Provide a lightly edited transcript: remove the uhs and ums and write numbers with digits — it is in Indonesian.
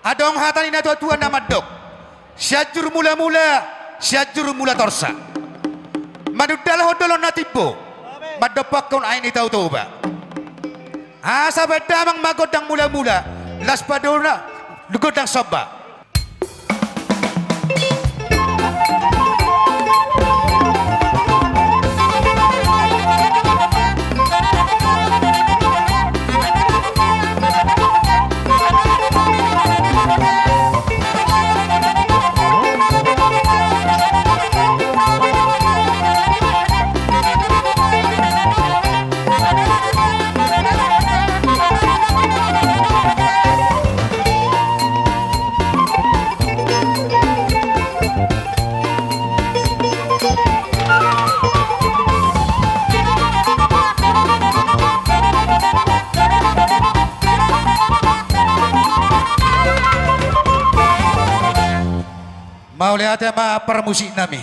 Adong hatan ina tua nama dok. Syajur mula torsa. Madudal hodolon natipo. Madopak kaun aini tahu ba. Asa bedamang magodang mula. Las padona lugodang soba. Mau lihat ya ma permusik nami.